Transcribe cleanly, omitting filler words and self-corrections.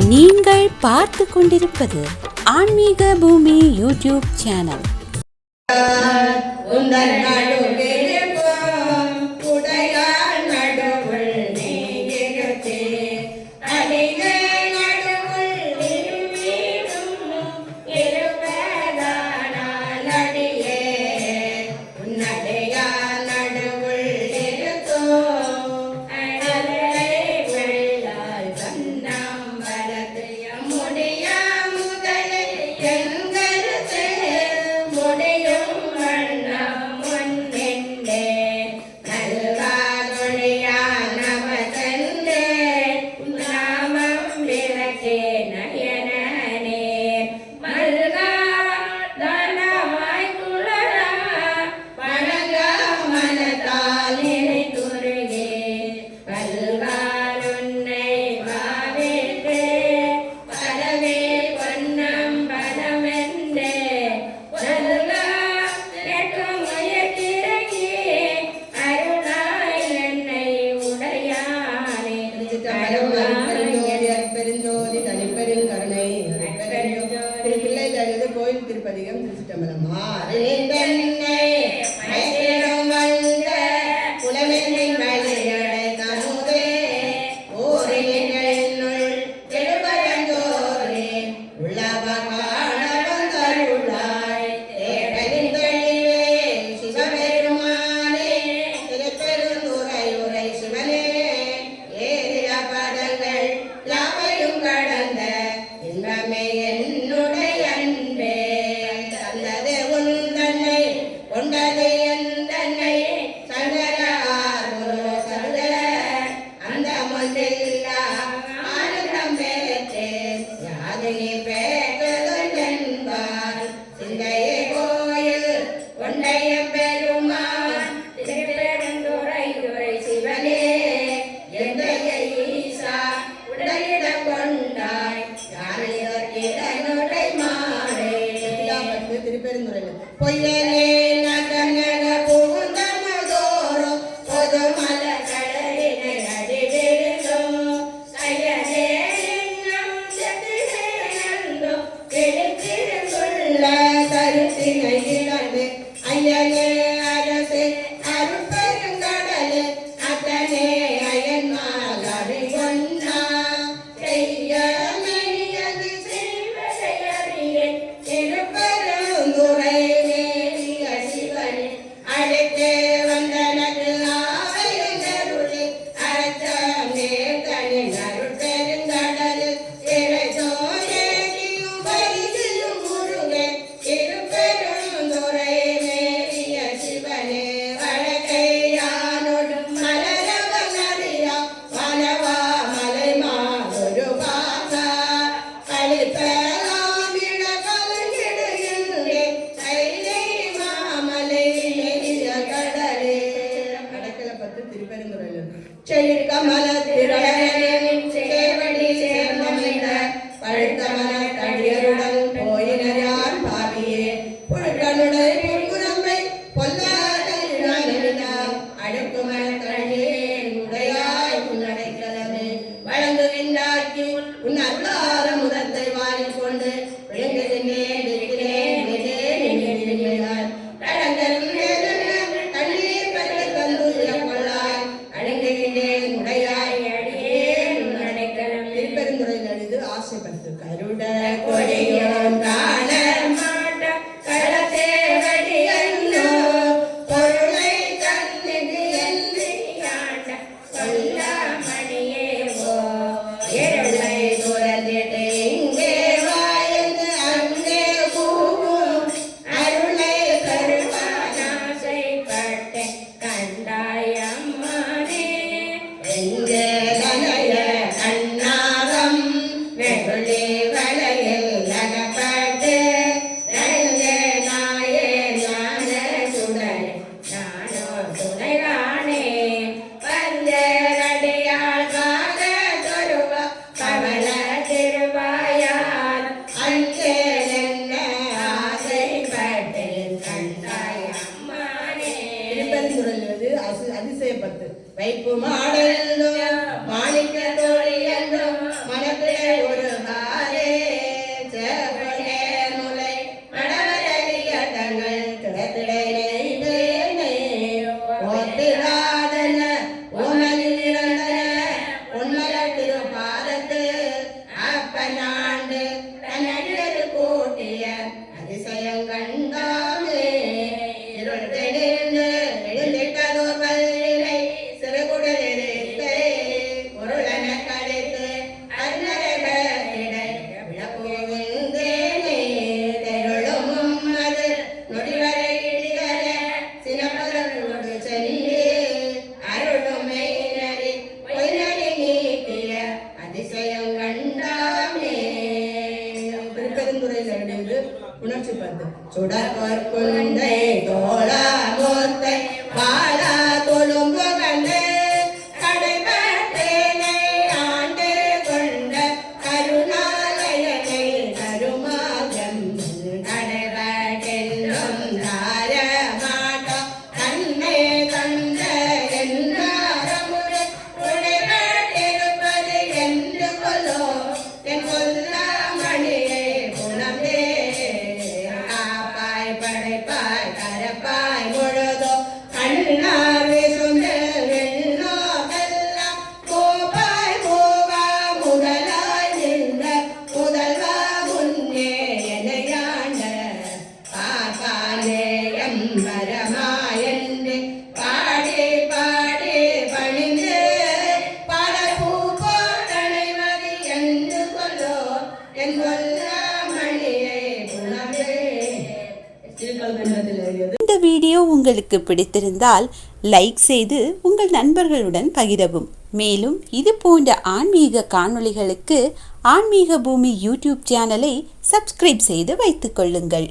நீங்கள் பார்த்து கொண்டிருப்பது ஆன்மீக பூமி யூடியூப் சேனல். கோயில் திருப்பதிகம் திருச்சிட்டம்பலம் திருப்பெருந்துறையில் பொய்யலே ஆசைப்பட்டு கருட கொடியோன் காண மாட்ட களத்தே வடியன்னோ பொருளை தன்னிது என்று ஆண்ட கொல்லாமணியே ஓ இருளை துறந்திட்டு இங்கே வாயந்து அங்கே பூவும் அருளை கருவானாசைப்பட்டு கண்டாயம்மானே எங்கே கண்ணாகம் வெகுளி வளைய முறையில் எழுதியது உணர்ச்சி பத்து. சுடர் குழந்தை தோளா மொத்தை பாலா தொழும்பு கண்டு கடைபட்டேனை ஆண்டு கொண்ட கருணாலயனை கருமாகம் கடைபட்டென்றும் தார மாட்டோம் கண்ணே கண்ட என்றாரமுறை உடைபட்டிருப்பது என்று கொல்லோ என் கொல்லாமணியை புனமே காப்பாய் படைப்பாய் கரப்பாய் முழுதோ கண்ணார் விசுந்து வெண்ணோக்கெல்லாம் கோப்பாய் போவா முதலாய் நின்ற முதல்வா முன்னே எனையாண்ட பாப்பானே எம்பரமாயன்றே பாடி பாடி பணிந்து பல பூப்போட்டனைமதி என்று கொல்லோ என் கொல்லாமணியை புனமே. திருக்கல்வென்றத்தில் எழுதியது. இந்த வீடியோ உங்களுக்கு பிடித்திருந்தால் லைக் செய்து உங்கள் நண்பர்களுடன் பகிரவும். மேலும் இது போன்ற ஆன்மீக காணொளிகளுக்கு ஆன்மீக பூமி யூடியூப் சேனலை சப்ஸ்கிரைப் செய்து வைத்துக் கொள்ளுங்கள்.